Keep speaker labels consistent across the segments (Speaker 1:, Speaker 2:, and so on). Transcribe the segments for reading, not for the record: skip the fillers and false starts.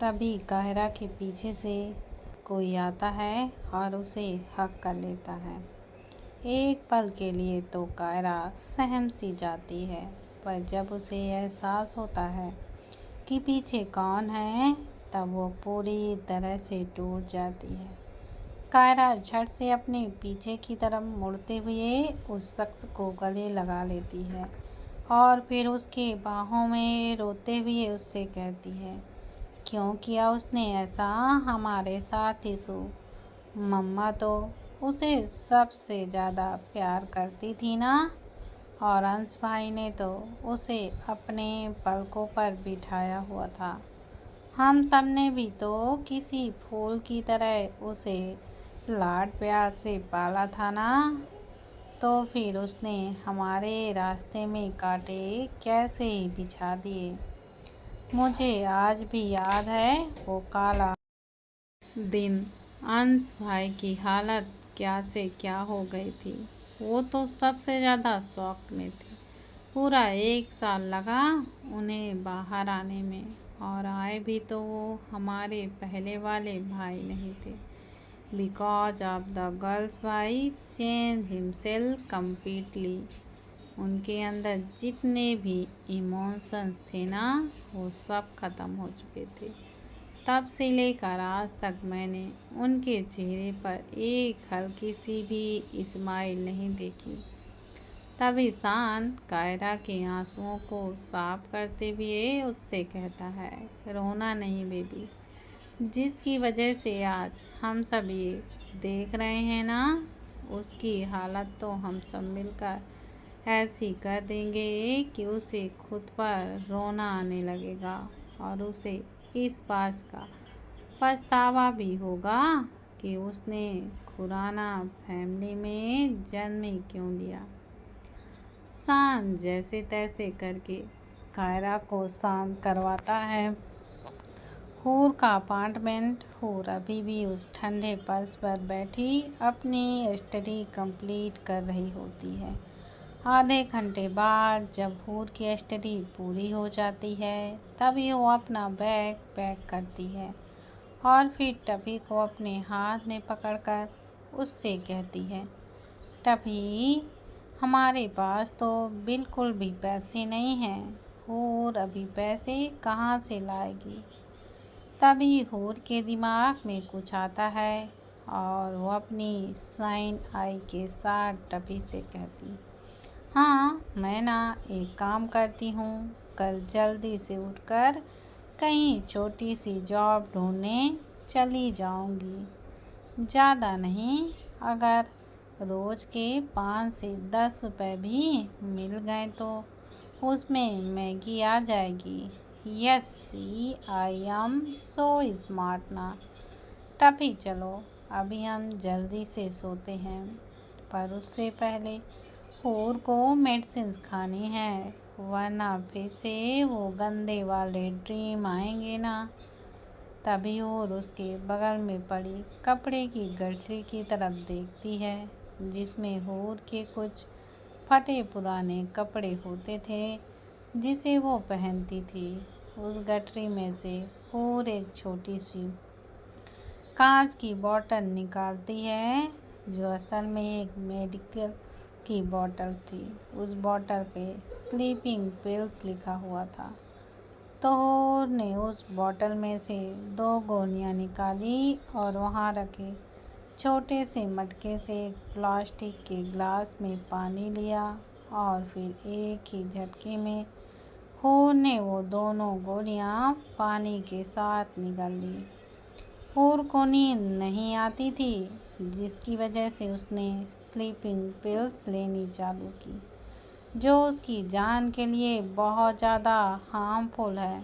Speaker 1: तभी कायरा के पीछे से कोई आता है और उसे हक कर लेता है। एक पल के लिए तो कायरा सहम सी जाती है, पर जब उसे एहसास होता है कि पीछे कौन है, तब वो पूरी तरह से टूट जाती है। कायरा झट से अपने पीछे की तरफ मुड़ते हुए उस शख्स को गले लगा लेती है और फिर उसके बाहों में रोते हुए उससे कहती है, क्यों किया उसने ऐसा हमारे साथ ही सो? मम्मा तो उसे सबसे ज़्यादा प्यार करती थी ना, और अंश भाई ने तो उसे अपने पलकों पर बिठाया हुआ था। हम सब ने भी तो किसी फूल की तरह उसे लाड प्यार से पाला था ना, तो फिर उसने हमारे रास्ते में कांटे कैसे ही बिछा दिए। मुझे आज भी याद है वो काला दिन। अंश भाई की हालत क्या से क्या हो गई थी। वो तो सबसे ज़्यादा शौक में थे। पूरा 1 साल लगा उन्हें बाहर आने में, और आए भी तो वो हमारे पहले वाले भाई नहीं थे। बिकॉज ऑफ द गर्ल्स भाई चेंज हिमसेल्फ कम्प्लीटली। उनके अंदर जितने भी इमोशंस थे ना, वो सब खत्म हो चुके थे। तब से लेकर आज तक मैंने उनके चेहरे पर एक हल्की सी भी स्माइल नहीं देखी। तब ईशान कायरा के आंसुओं को साफ करते हुए उससे कहता है, रोना नहीं बेबी, जिसकी वजह से आज हम सब ये देख रहे हैं ना, उसकी हालत तो हम सब मिलकर ऐसी कर देंगे कि उसे खुद पर रोना आने लगेगा, और उसे इस बात का पछतावा भी होगा कि उसने खुराना फैमिली में जन्म क्यों लिया। शान जैसे तैसे करके कायरा को शांत करवाता है। हूर का अपार्टमेंट। हूर अभी भी उस ठंडे फर्श पर बैठी अपनी स्टडी कंप्लीट कर रही होती है। आधे घंटे बाद जब हूर की स्टडी पूरी हो जाती है, तभी वो अपना बैग पैक करती है और फिर टफी को अपने हाथ में पकड़कर उससे कहती है, टफी, हमारे पास तो बिल्कुल भी पैसे नहीं हैं। हूर अभी पैसे कहाँ से लाएगी? तभी हूर के दिमाग में कुछ आता है और वो अपनी साइन आई के साथ टफी से कहती, हाँ, मैं ना एक काम करती हूँ, कल जल्दी से उठकर कहीं छोटी सी जॉब ढूंढने चली जाऊँगी। ज़्यादा नहीं, अगर रोज़ के 5 से 10 रुपए भी मिल गए तो उसमें मैगी आ जाएगी। Yes see, I am so smart ना। टफी, चलो अभी हम जल्दी से सोते हैं, पर उससे पहले हूर को मेडिसिन खानी है, वरना फिर से वो गंदे वाले ड्रीम आएंगे ना। तभी हूर उसके बगल में पड़ी कपड़े की गठरी की तरफ देखती है, जिसमें हूर के कुछ फटे पुराने कपड़े होते थे जिसे वो पहनती थी। उस गठरी में से हूर एक छोटी सी कांच की बोतल निकालती है, जो असल में एक मेडिकल की बोतल थी। उस बोतल पे स्लीपिंग पिल्स लिखा हुआ था। तो हूर ने उस बोतल में से 2 गोलियां निकाली और वहां रखे छोटे से मटके से एक प्लास्टिक के ग्लास में पानी लिया, और फिर एक ही झटके में हूर ने वो दोनों गोलियां पानी के साथ निगल ली। हूर को नींद नहीं आती थी, जिसकी वजह से उसने स्लीपिंग पिल्स लेनी चालू की, जो उसकी जान के लिए बहुत ज़्यादा हार्मफुल है।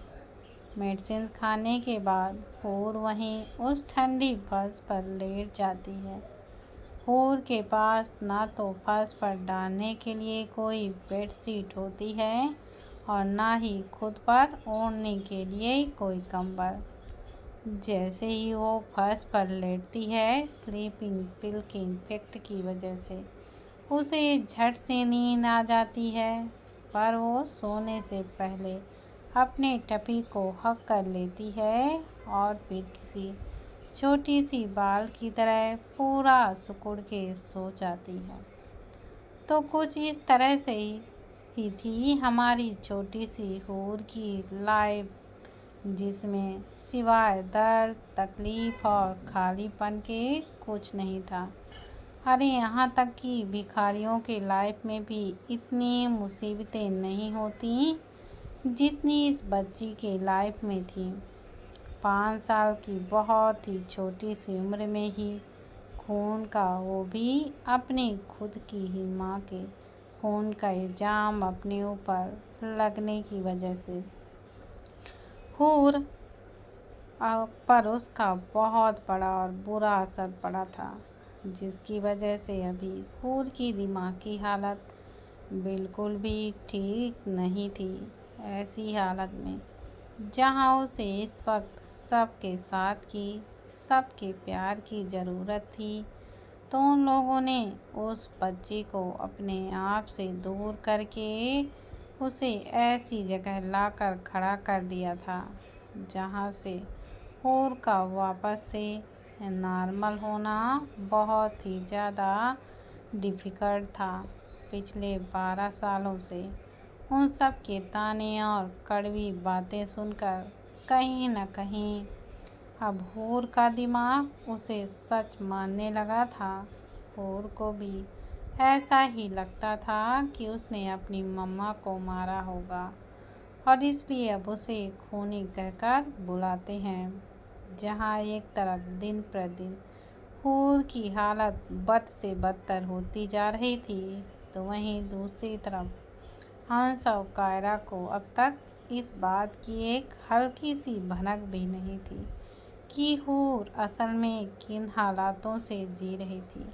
Speaker 1: मेडिसिन खाने के बाद हूर वहीं उस ठंडी फर्श पर लेट जाती है। हूर के पास ना तो फर्श पर डालने के लिए कोई बेडशीट होती है और ना ही खुद पर ओढ़ने के लिए कोई कंबल। जैसे ही वो फर्श पर लेटती है, स्लीपिंग पिल के इफेक्ट की वजह से उसे झट से नींद आ जाती है, पर वो सोने से पहले अपने टपी को हक कर लेती है और फिर किसी छोटी सी बाल की तरह पूरा सिकुड़ के सो जाती है। तो कुछ इस तरह से ही थी हमारी छोटी सी हूर की लाइफ, जिसमें सिवाय दर्द, तकलीफ और खालीपन के कुछ नहीं था। अरे यहाँ तक कि भिखारियों के लाइफ में भी इतनी मुसीबतें नहीं होती जितनी इस बच्ची के लाइफ में थी। 5 साल की बहुत ही छोटी सी उम्र में ही खून का, वो भी अपनी खुद की ही माँ के खून का इल्ज़ाम अपने ऊपर लगने की वजह से हूर पर उसका बहुत बड़ा और बुरा असर पड़ा था, जिसकी वजह से अभी हूर की दिमागी हालत बिल्कुल भी ठीक नहीं थी। ऐसी हालत में जहाँ उसे इस वक्त सबके साथ की, सबके प्यार की ज़रूरत थी, तो उन लोगों ने उस बच्ची को अपने आप से दूर करके उसे ऐसी जगह लाकर खड़ा कर दिया था जहाँ से हूर का वापस से नॉर्मल होना बहुत ही ज़्यादा डिफ़िकल्ट था। पिछले 12 सालों से उन सब के ताने और कड़वी बातें सुनकर कहीं न कहीं अब हूर का दिमाग उसे सच मानने लगा था। हूर को भी ऐसा ही लगता था कि उसने अपनी मम्मा को मारा होगा और इसलिए अब उसे खूनी कहकर बुलाते हैं। जहाँ एक तरफ दिन प्रतिदिन हूर की हालत बद से बदतर होती जा रही थी, तो वहीं दूसरी तरफ हंस और कायरा को अब तक इस बात की एक हल्की सी भनक भी नहीं थी कि हूर असल में किन हालातों से जी रही थी।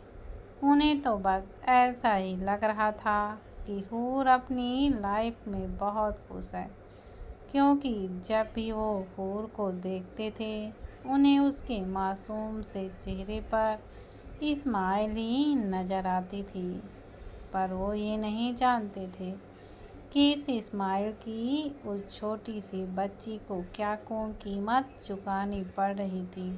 Speaker 1: उन्हें तो बस ऐसा ही लग रहा था कि हूर अपनी लाइफ में बहुत खुश है, क्योंकि जब भी वो हूर को देखते थे उन्हें उसके मासूम से चेहरे पर स्माइल ही नज़र आती थी। पर वो ये नहीं जानते थे कि इस स्माइल की उस छोटी सी बच्ची को क्या कीमत चुकानी पड़ रही थी।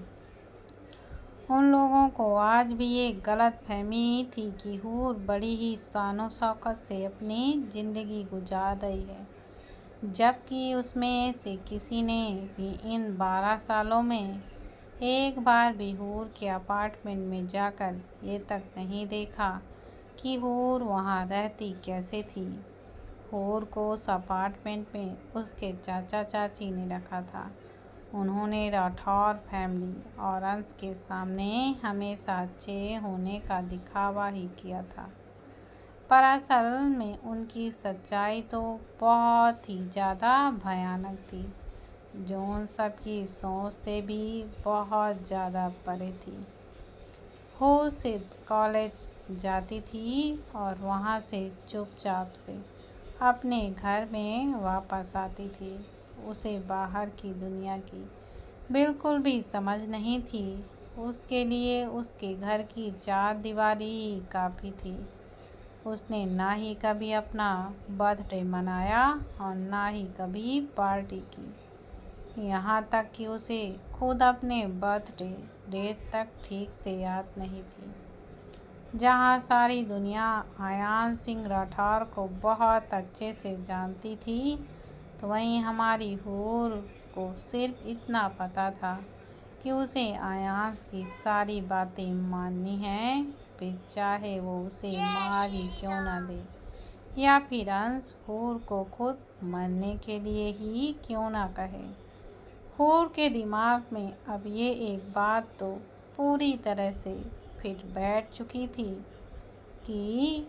Speaker 1: उन लोगों को आज भी ये गलत फहमी थी कि हूर बड़ी ही शानो शौकत से अपनी ज़िंदगी गुजार रही है, जबकि उसमें से किसी ने भी इन 12 सालों में एक बार भी हूर के अपार्टमेंट में जाकर ये तक नहीं देखा कि हूर वहाँ रहती कैसे थी। हूर को उस अपार्टमेंट में उसके चाचा चाची ने रखा था। उन्होंने राठौर फैमिली और अंश के सामने हमेशा अच्छे होने का दिखावा ही किया था, पर असल में उनकी सच्चाई तो बहुत ही ज़्यादा भयानक थी, जो उन सब की सोच से भी बहुत ज़्यादा परे थी। हूर सिर्फ कॉलेज जाती थी और वहाँ से चुपचाप से अपने घर में वापस आती थी। उसे बाहर की दुनिया की बिल्कुल भी समझ नहीं थी। उसके लिए उसके घर की 4 दीवारी ही काफ़ी थी। उसने ना ही कभी अपना बर्थडे मनाया और ना ही कभी पार्टी की। यहाँ तक कि उसे खुद अपने बर्थडे डेट तक ठीक से याद नहीं थी। जहाँ सारी दुनिया आयान सिंह राठौर को बहुत अच्छे से जानती थी, तो वहीं हमारी हूर को सिर्फ इतना पता था कि उसे आयांश की सारी बातें माननी हैं, फिर चाहे वो उसे मार ही क्यों ना दे, या फिर अंश हूर को खुद मरने के लिए ही क्यों ना कहे। हूर के दिमाग में अब ये एक बात तो पूरी तरह से फिट बैठ चुकी थी कि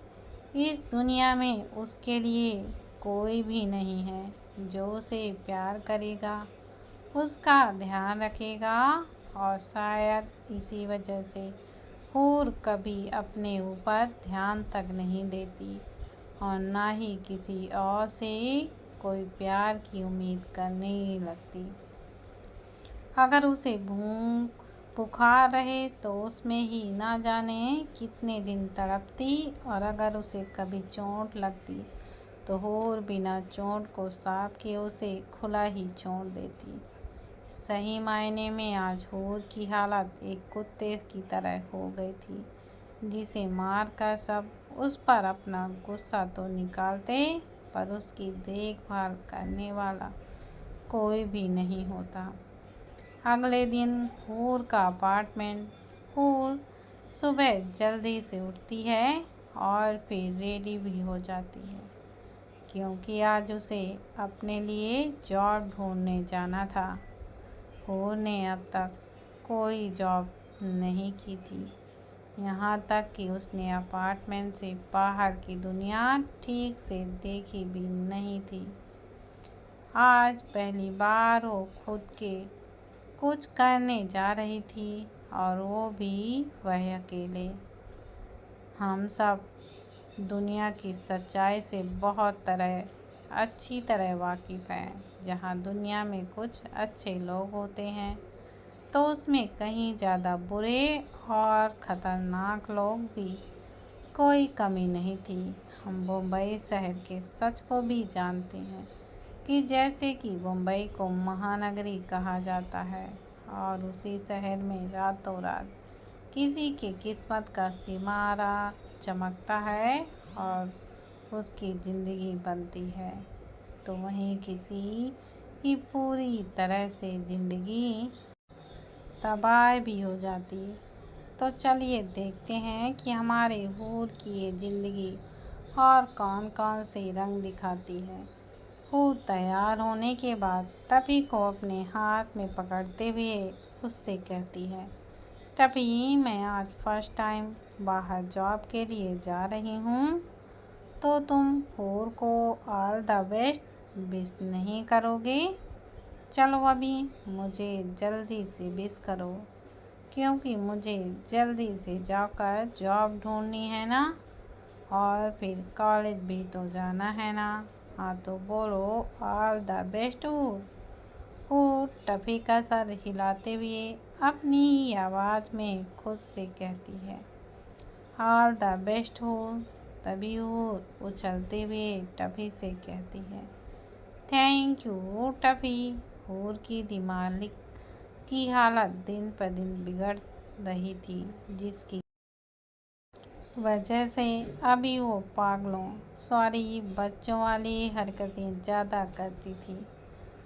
Speaker 1: इस दुनिया में उसके लिए कोई भी नहीं है जो उसे प्यार करेगा, उसका ध्यान रखेगा, और शायद इसी वजह से हूर कभी अपने ऊपर ध्यान तक नहीं देती और ना ही किसी और से कोई प्यार की उम्मीद करने लगती। अगर उसे भूख बुखार रहे तो उसमें ही ना जाने कितने दिन तड़पती, और अगर उसे कभी चोट लगती तो हूर बिना चोट को साफ किए उसे खुला ही छोड़ देती। सही मायने में आज हूर की हालत एक कुत्ते की तरह हो गई थी, जिसे मार कर सब उस पर अपना गुस्सा तो निकालते, पर उसकी देखभाल करने वाला कोई भी नहीं होता। अगले दिन हूर का अपार्टमेंट। हूर सुबह जल्दी से उठती है और फिर रेडी भी हो जाती है, क्योंकि आज उसे अपने लिए जॉब ढूंढने जाना था। हूर ने अब तक कोई जॉब नहीं की थी, यहाँ तक कि उसने अपार्टमेंट से बाहर की दुनिया ठीक से देखी भी नहीं थी। आज पहली बार वो खुद के कुछ करने जा रही थी, और वो भी वह अकेले। हम सब दुनिया की सच्चाई से बहुत अच्छी तरह वाकिफ़ हैं। जहाँ दुनिया में कुछ अच्छे लोग होते हैं, तो उसमें कहीं ज़्यादा बुरे और ख़तरनाक लोग भी कोई कमी नहीं थी। हम मुंबई शहर के सच को भी जानते हैं कि जैसे कि मुंबई को महानगरी कहा जाता है, और उसी शहर में रातों रात किसी की किस्मत का सितारा चमकता है और उसकी ज़िंदगी बनती है, तो वहीं किसी की पूरी तरह से ज़िंदगी तबाह भी हो जाती। तो चलिए देखते हैं कि हमारे हूर की ये ज़िंदगी और कौन कौन से रंग दिखाती है। हूर तैयार होने के बाद टफी को अपने हाथ में पकड़ते हुए उससे कहती है, टफी, मैं आज फर्स्ट टाइम बाहर जॉब के लिए जा रही हूँ, तो तुम हूर को ऑल द बेस्ट विश नहीं करोगे? चलो अभी मुझे जल्दी से विश करो, क्योंकि मुझे जल्दी से जाकर जॉब ढूंढनी है ना, और फिर कॉलेज भी तो जाना है ना। हाँ तो बोलो ऑल द बेस्ट हूर। हूर टफी का सर हिलाते हुए अपनी ही आवाज़ में खुद से कहती है, ऑल द बेस्ट हूर। तभी हूर उछलते हुए टफी से कहती है, थैंक यू टफी। हूर की दिमाग की हालत दिन पर दिन बिगड़ रही थी, जिसकी वजह से अभी वो पागलों बच्चों वाली हरकतें ज़्यादा करती थी।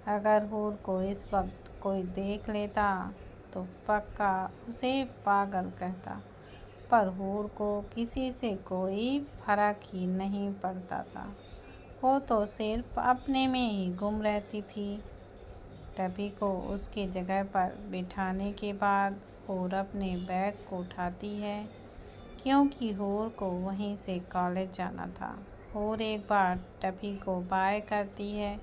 Speaker 1: अगर हूर को इस वक्त कोई देख लेता तो पक्का उसे पागल कहता, पर हूर को किसी से कोई फर्क ही नहीं पड़ता था। वो तो सिर्फ अपने में ही गुम रहती थी। टफी को उसकी जगह पर बिठाने के बाद हूर अपने बैग को उठाती है, क्योंकि हूर को वहीं से कॉलेज जाना था। हूर एक बार टफी को बाय करती है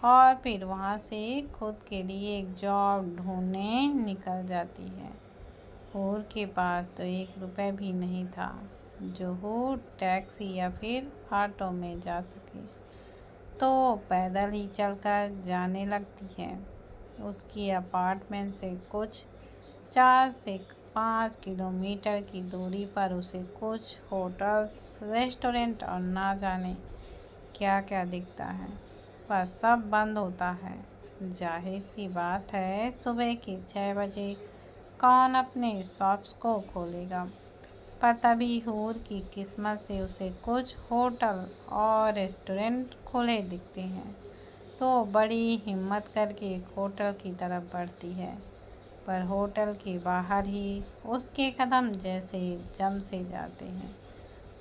Speaker 1: और फिर वहाँ से खुद के लिए एक जॉब ढूंढने निकल जाती है। हूर के पास तो 1 रुपये भी नहीं था जो हूर टैक्सी या फिर ऑटो में जा सके, तो पैदल ही चलकर जाने लगती है। उसकी अपार्टमेंट से कुछ 4 से 5 किलोमीटर की दूरी पर उसे कुछ होटल्स, रेस्टोरेंट और ना जाने क्या क्या दिखता है, पर सब बंद होता है। जाहिर सी बात है, सुबह के 6 बजे कौन अपने शॉप्स को खोलेगा। पर तभी हूर की किस्मत से उसे कुछ होटल और रेस्टोरेंट खुले दिखते हैं, तो बड़ी हिम्मत करके एक होटल की तरफ बढ़ती है, पर होटल के बाहर ही उसके कदम जैसे जम से जाते हैं।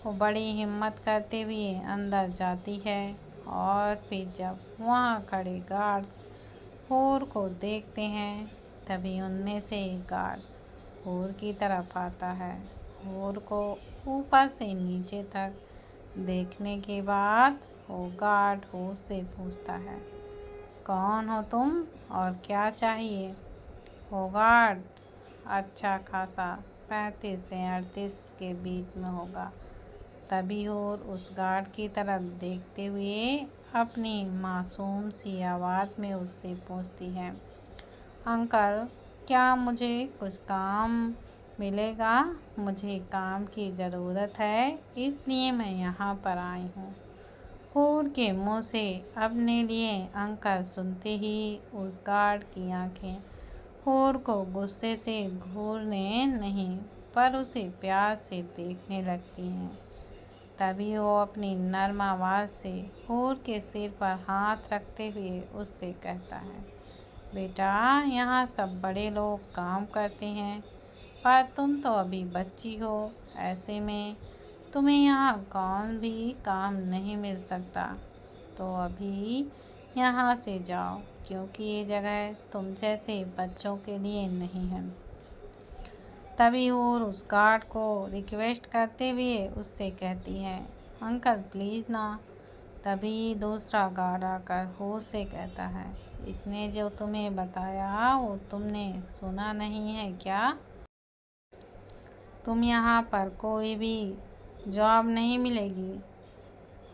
Speaker 1: वो बड़ी हिम्मत करते हुए अंदर जाती है, और फिर जब वहाँ खड़े गार्ड्स हूर को देखते हैं, तभी उनमें से एक गार्ड हूर की तरफ आता है। हूर को ऊपर से नीचे तक देखने के बाद वो गार्ड हूर से पूछता है, कौन हो तुम और क्या चाहिए? वो गार्ड अच्छा खासा 35 से 38 के बीच में होगा। तभी हूर उस गार्ड की तरफ देखते हुए अपनी मासूम सी आवाज़ में उससे पूछती है, अंकल, क्या मुझे कुछ काम मिलेगा? मुझे काम की ज़रूरत है, इसलिए मैं यहाँ पर आई हूँ। हूर के मुंह से अपने लिए अंकल सुनते ही उस गार्ड की आंखें हूर को गुस्से से घूरने नहीं पर उसे प्यार से देखने लगती हैं। तभी वो अपनी नर्म आवाज़ से हूर के सिर पर हाथ रखते हुए उससे कहता है, बेटा, यहाँ सब बड़े लोग काम करते हैं पर तुम तो अभी बच्ची हो। ऐसे में तुम्हें यहाँ कौन भी काम नहीं मिल सकता, तो अभी यहाँ से जाओ क्योंकि ये जगह तुम जैसे बच्चों के लिए नहीं है। तभी हूर उस गार्ड को रिक्वेस्ट करते हुए उससे कहती है, अंकल प्लीज़ ना। तभी दूसरा गार्ड आकर हूर से कहता है, इसने जो तुम्हें बताया वो तुमने सुना नहीं है क्या? तुम यहाँ पर कोई भी जॉब नहीं मिलेगी।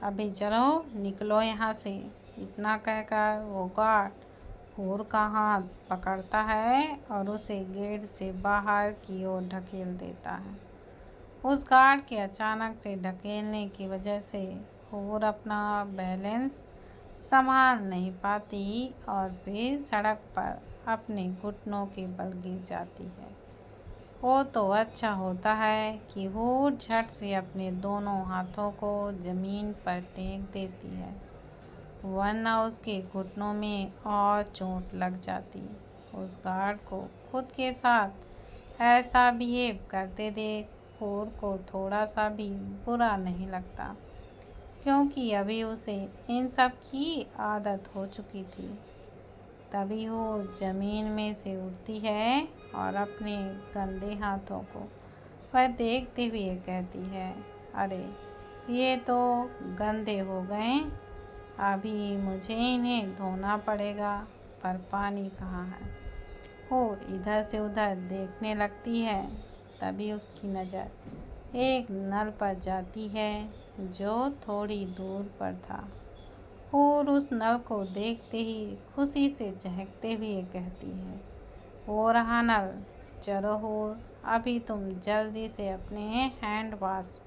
Speaker 1: अभी चलो निकलो यहाँ से। इतना कहकर वो गार्ड हूर का हाथ पकड़ता है और उसे गेट से बाहर की ओर ढकेल देता है। उस गार्ड के अचानक से ढकेलने की वजह से हूर अपना बैलेंस संभाल नहीं पाती और फिर सड़क पर अपने घुटनों के बल गिर जाती है। वो तो अच्छा होता है कि हूर झट से अपने दोनों हाथों को ज़मीन पर टेक देती है, वरना उसके घुटनों में और चोट लग जाती। उस गार्ड को खुद के साथ ऐसा बिहेव करते देख हूर को थोड़ा सा भी बुरा नहीं लगता, क्योंकि अभी उसे इन सब की आदत हो चुकी थी। तभी वो ज़मीन में से उठती है और अपने गंदे हाथों को वह देखते हुए कहती है, अरे ये तो गंदे हो गए, अभी मुझे इन्हें धोना पड़ेगा, पर पानी कहाँ है? और इधर से उधर देखने लगती है। तभी उसकी नज़र एक नल पर जाती है जो थोड़ी दूर पर था और उस नल को देखते ही खुशी से चहकते हुए कहती है, वो रहा नल, चलो हूर, अभी तुम जल्दी से अपने हैंड वॉश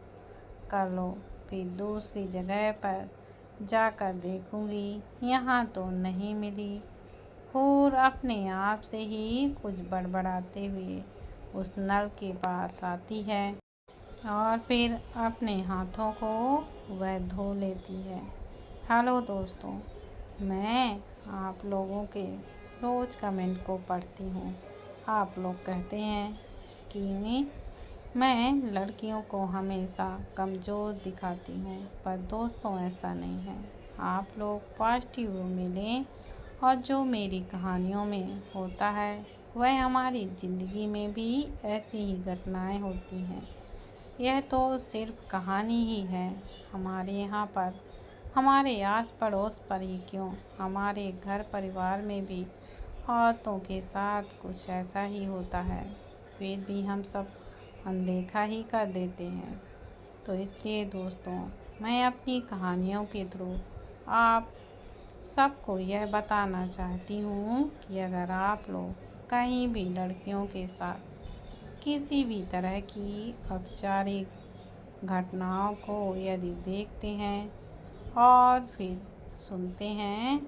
Speaker 1: कर लो, फिर दूसरी जगह पर जाकर देखूंगी, यहाँ तो नहीं मिली। हूर अपने आप से ही कुछ बड़बड़ाते हुए उस नल के पास आती है और फिर अपने हाथों को वह धो लेती है। हेलो दोस्तों, मैं आप लोगों के रोज़ कमेंट को पढ़ती हूँ। आप लोग कहते हैं कि मैं लड़कियों को हमेशा कमज़ोर दिखाती हूँ, पर दोस्तों ऐसा नहीं है। आप लोग पॉजिटिव में लें और जो मेरी कहानियों में होता है वह हमारी ज़िंदगी में भी ऐसी ही घटनाएं होती हैं। यह तो सिर्फ कहानी ही है। हमारे यहाँ पर, हमारे आस पड़ोस पर ही क्यों, हमारे घर परिवार में भी औरतों के साथ कुछ ऐसा ही होता है, फिर भी हम सब अनदेखा ही कर देते हैं। तो इसलिए दोस्तों, मैं अपनी कहानियों के थ्रू आप सबको यह बताना चाहती हूँ कि अगर आप लोग कहीं भी लड़कियों के साथ किसी भी तरह की औपचारिक घटनाओं को यदि देखते हैं और फिर सुनते हैं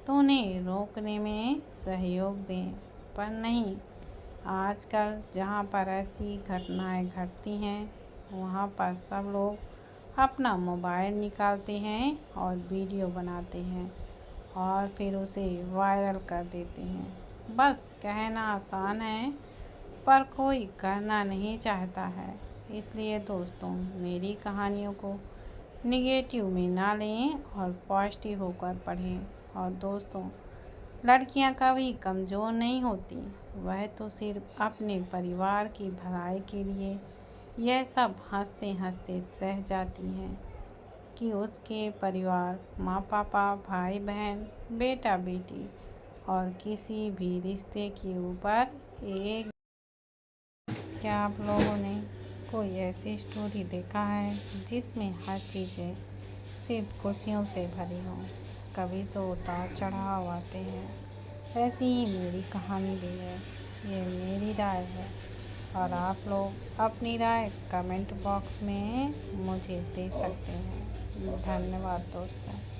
Speaker 1: तो उन्हें रोकने में सहयोग दें, पर नहीं, आजकल जहाँ पर ऐसी घटनाएं घटती हैं वहाँ पर सब लोग अपना मोबाइल निकालते हैं और वीडियो बनाते हैं और फिर उसे वायरल कर देते हैं। बस कहना आसान है पर कोई करना नहीं चाहता है। इसलिए दोस्तों, मेरी कहानियों को निगेटिव में ना लें और पॉजिटिव होकर पढ़ें। और दोस्तों, लड़कियां कभी कमज़ोर नहीं होती, वह तो सिर्फ अपने परिवार की भलाई के लिए यह सब हंसते हंसते सह जाती हैं कि उसके परिवार, माँ पापा, भाई बहन, बेटा बेटी और किसी भी रिश्ते के ऊपर एक। क्या आप लोगों ने कोई ऐसी स्टोरी देखा है जिसमें हर चीज़ें सिर्फ खुशियों से भरी हों? कभी तो उतार चढ़ाव आते हैं। ऐसी ही मेरी कहानी भी है। ये मेरी राय है और आप लोग अपनी राय कमेंट बॉक्स में मुझे दे सकते हैं। धन्यवाद दोस्तों।